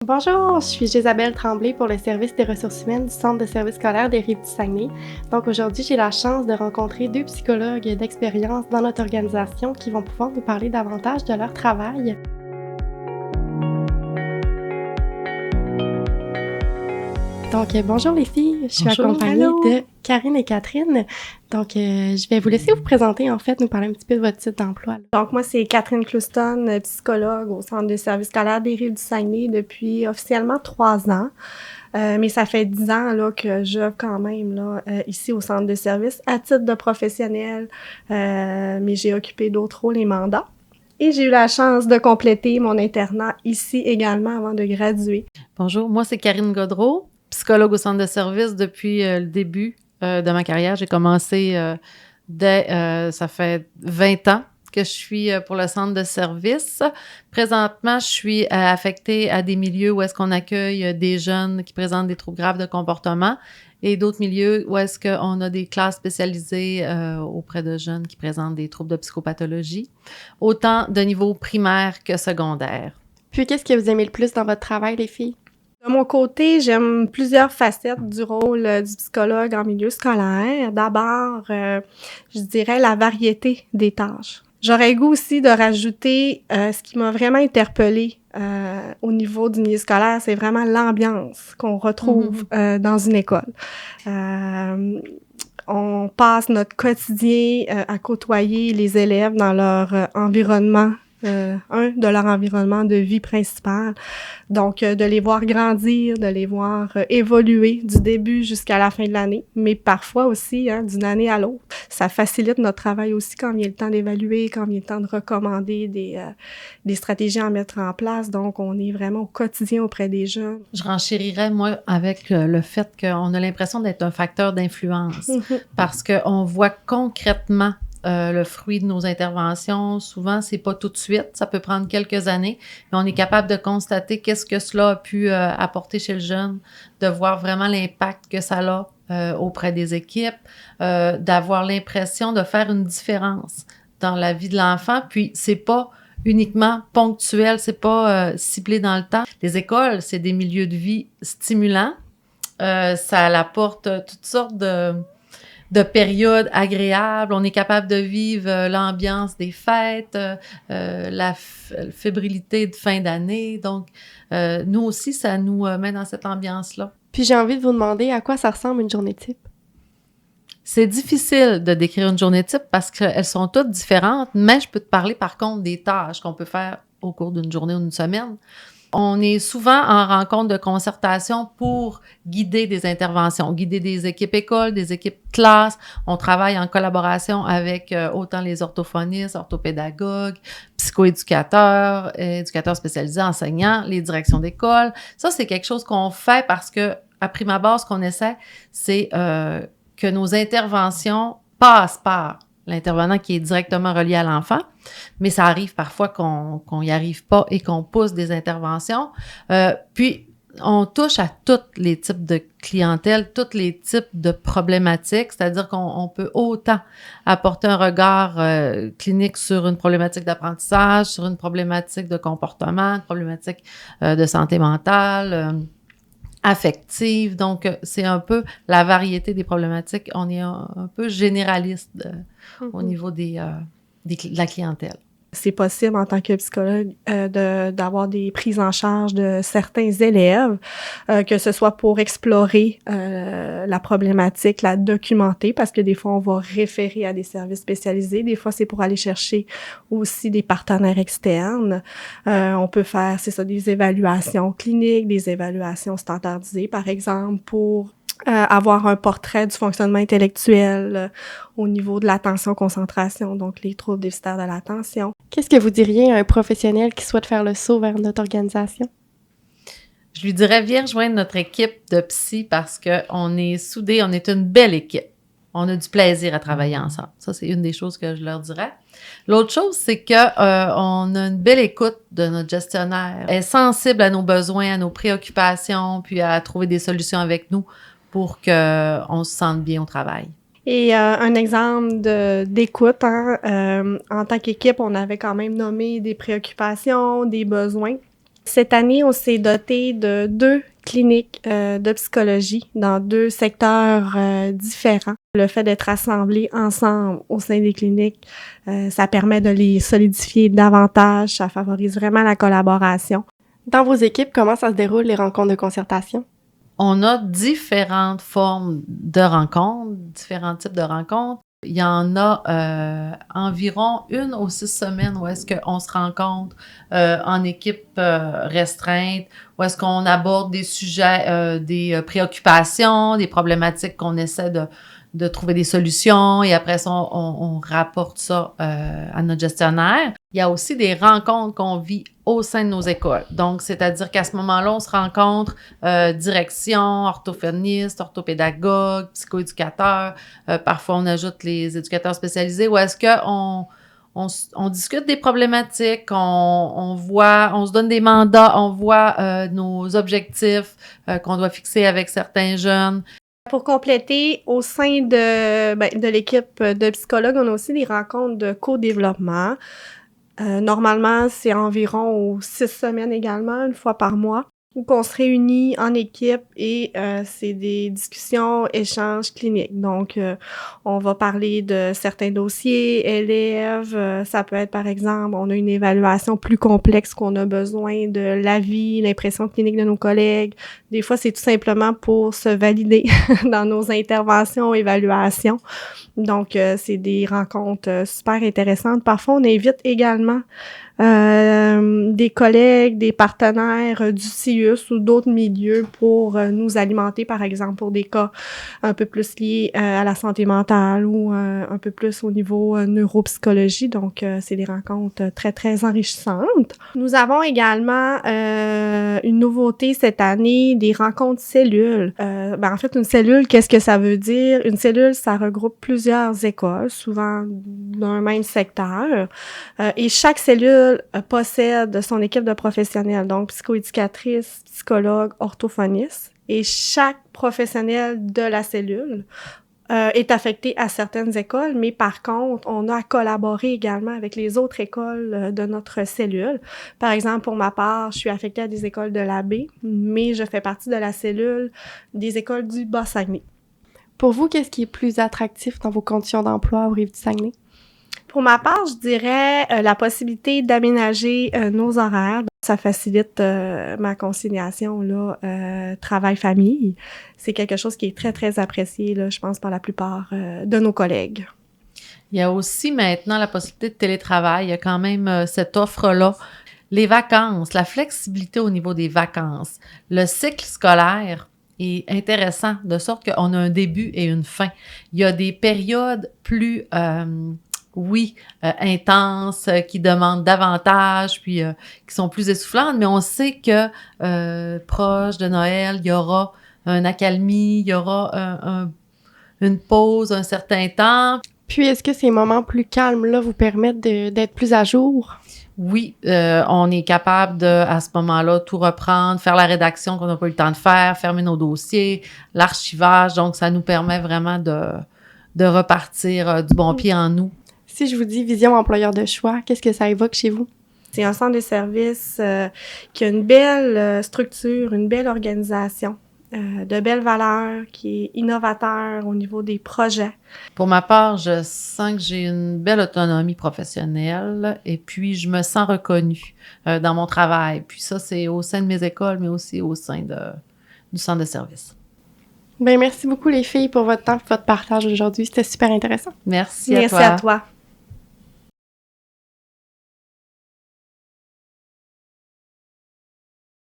Bonjour, je suis Isabelle Tremblay pour le service des ressources humaines du Centre de services scolaires des Rives-du-Saguenay. Donc aujourd'hui, j'ai la chance de rencontrer deux psychologues d'expérience dans notre organisation qui vont pouvoir nous parler davantage de leur travail. Donc bonjour les filles, je suis Bonjour, accompagnée allô. de Karine et Catherine. Donc je vais vous laisser vous présenter en fait, nous parler un petit peu de votre titre d'emploi. Donc, moi, c'est Catherine Clouston, psychologue au Centre de services scolaires des Rives-du-Saguenay depuis officiellement 3 ans. Mais ça fait 10 ans là, que j'œuvre quand même là, ici au Centre de services à titre de professionnel, mais j'ai occupé d'autres rôles et mandats. Et j'ai eu la chance de compléter mon internat ici également avant de graduer. Bonjour, moi c'est Karine Godreau, psychologue au centre de service depuis le début de ma carrière. J'ai commencé ça fait 20 ans que je suis pour le centre de service. Présentement, je suis affectée à des milieux où est-ce qu'on accueille des jeunes qui présentent des troubles graves de comportement et d'autres milieux où est-ce qu'on a des classes spécialisées auprès de jeunes qui présentent des troubles de psychopathologie, autant de niveau primaire que secondaire. Puis qu'est-ce que vous aimez le plus dans votre travail les filles? De mon côté, j'aime plusieurs facettes du rôle du psychologue en milieu scolaire. D'abord, je dirais la variété des tâches. J'aurais le goût aussi de rajouter ce qui m'a vraiment interpellée au niveau du milieu scolaire, c'est vraiment l'ambiance qu'on retrouve dans une école. On passe notre quotidien à côtoyer les élèves dans leur environnement, de leur environnement de vie principal. Donc, de les voir grandir, de les voir évoluer du début jusqu'à la fin de l'année, mais parfois aussi d'une année à l'autre. Ça facilite notre travail aussi quand vient le temps d'évaluer, quand vient le temps de recommander des stratégies à mettre en place. Donc, on est vraiment au quotidien auprès des jeunes. Je renchérirais, moi, avec le fait qu'on a l'impression d'être un facteur d'influence parce qu'on voit concrètement le fruit de nos interventions. Souvent, c'est pas tout de suite, ça peut prendre quelques années, mais on est capable de constater qu'est-ce que cela a pu apporter chez le jeune, de voir vraiment l'impact que ça a auprès des équipes, d'avoir l'impression de faire une différence dans la vie de l'enfant. Puis, c'est pas uniquement ponctuel, c'est pas ciblé dans le temps. Les écoles, c'est des milieux de vie stimulants. Ça apporte toutes sortes de périodes agréables. On est capable de vivre l'ambiance des fêtes, la fébrilité de fin d'année. Donc, nous aussi, ça nous met dans cette ambiance-là. Puis j'ai envie de vous demander à quoi ça ressemble une journée type. C'est difficile de décrire une journée type parce qu'elles sont toutes différentes, mais je peux te parler par contre des tâches qu'on peut faire au cours d'une journée ou d'une semaine. On est souvent en rencontre de concertation pour guider des interventions, guider des équipes écoles, des équipes classes. On travaille en collaboration avec autant les orthophonistes, orthopédagogues, psychoéducateurs, éducateurs spécialisés, enseignants, les directions d'école. Ça, c'est quelque chose qu'on fait parce que, à prime abord, ce qu'on essaie, c'est que nos interventions passent par l'intervenant qui est directement relié à l'enfant, mais ça arrive parfois qu'on n'y arrive pas et qu'on pousse des interventions. Puis, on touche à tous les types de clientèle, tous les types de problématiques, c'est-à-dire qu'on peut autant apporter un regard clinique sur une problématique d'apprentissage, sur une problématique de comportement, une problématique de santé mentale, affective. Donc, c'est un peu la variété des problématiques. On est un peu généraliste au niveau de la clientèle. C'est possible en tant que psychologue d'avoir des prises en charge de certains élèves, que ce soit pour explorer la problématique, la documenter, parce que des fois, on va référer à des services spécialisés. Des fois, c'est pour aller chercher aussi des partenaires externes. On peut faire, c'est ça, des évaluations cliniques, des évaluations standardisées, par exemple, pour avoir un portrait du fonctionnement intellectuel au niveau de l'attention-concentration, donc les troubles déficitaires de l'attention. Qu'est-ce que vous diriez à un professionnel qui souhaite faire le saut vers notre organisation? Je lui dirais, viens rejoindre notre équipe de psy parce qu'on est soudés, on est une belle équipe. On a du plaisir à travailler ensemble. Ça, c'est une des choses que je leur dirais. L'autre chose, c'est que on a une belle écoute de notre gestionnaire. Elle est sensible à nos besoins, à nos préoccupations, puis à trouver des solutions avec nous pour qu'on se sente bien au travail. Et un exemple d'écoute, en tant qu'équipe, on avait quand même nommé des préoccupations, des besoins. Cette année, on s'est doté de 2 cliniques de psychologie dans 2 secteurs différents. Le fait d'être assemblés ensemble au sein des cliniques, ça permet de les solidifier davantage, ça favorise vraiment la collaboration. Dans vos équipes, comment ça se déroule les rencontres de concertation? On a différentes formes de rencontres, différents types de rencontres. Il y en a environ 1 aux 6 semaines où est-ce qu'on se rencontre en équipe restreinte, où est-ce qu'on aborde des sujets, des préoccupations, des problématiques qu'on essaie de trouver des solutions et après ça, on rapporte ça à notre gestionnaire. Il y a aussi des rencontres qu'on vit au sein de nos écoles. Donc, c'est-à-dire qu'à ce moment-là, on se rencontre direction, orthophoniste, orthopédagogue, psychoéducateur. Parfois, on ajoute les éducateurs spécialisés. Où est-ce qu'on on discute des problématiques, on se donne des mandats, on voit nos objectifs qu'on doit fixer avec certains jeunes. Pour compléter, au sein de l'équipe de psychologues, on a aussi des rencontres de co-développement. Normalement, c'est environ 6 semaines également, 1 fois par mois, où on se réunit en équipe et c'est des discussions, échanges cliniques. Donc, on va parler de certains dossiers, élèves. Ça peut être, par exemple, on a une évaluation plus complexe qu'on a besoin de l'avis, l'impression clinique de nos collègues. Des fois, c'est tout simplement pour se valider dans nos interventions, évaluations. Donc, c'est des rencontres super intéressantes. Parfois, on invite également des collègues, des partenaires du CIUS ou d'autres milieux pour nous alimenter, par exemple, pour des cas un peu plus liés à la santé mentale ou un peu plus au niveau neuropsychologie. Donc, c'est des rencontres très, très enrichissantes. Nous avons également une nouveauté cette année, des rencontres cellules. En fait, une cellule, qu'est-ce que ça veut dire? Une cellule, ça regroupe plusieurs écoles, souvent d'un même secteur. Et chaque cellule possède son équipe de professionnels, donc psychoéducatrice, psychologue, orthophoniste. Et chaque professionnel de la cellule est affecté à certaines écoles, mais par contre, on a à collaborer également avec les autres écoles de notre cellule. Par exemple, pour ma part, je suis affectée à des écoles de la baie, mais je fais partie de la cellule des écoles du Bas-Saguenay. Pour vous, qu'est-ce qui est plus attractif dans vos conditions d'emploi au Rives-du-Saguenay? Pour ma part, je dirais la possibilité d'aménager nos horaires. Ça facilite ma conciliation là, travail-famille. C'est quelque chose qui est très, très apprécié, là, je pense, par la plupart de nos collègues. Il y a aussi maintenant la possibilité de télétravail. Il y a quand même cette offre-là. Les vacances, la flexibilité au niveau des vacances, le cycle scolaire est intéressant, de sorte qu'on a un début et une fin. Il y a des périodes plus... intenses, qui demandent davantage, puis qui sont plus essoufflantes, mais on sait que proche de Noël, il y aura une accalmie, il y aura une pause, un certain temps. Puis, est-ce que ces moments plus calmes-là vous permettent d'être plus à jour? Oui, on est capable de, à ce moment-là, tout reprendre, faire la rédaction qu'on n'a pas eu le temps de faire, fermer nos dossiers, l'archivage, donc ça nous permet vraiment de repartir du bon pied en nous. Si je vous dis vision employeur de choix, qu'est-ce que ça évoque chez vous? C'est un centre de service qui a une belle structure, une belle organisation, de belles valeurs, qui est innovateur au niveau des projets. Pour ma part, je sens que j'ai une belle autonomie professionnelle et puis je me sens reconnue dans mon travail. Puis ça, c'est au sein de mes écoles, mais aussi au sein du centre de service. Bien, merci beaucoup les filles pour votre temps et votre partage aujourd'hui. C'était super intéressant. Merci à toi. Merci à toi.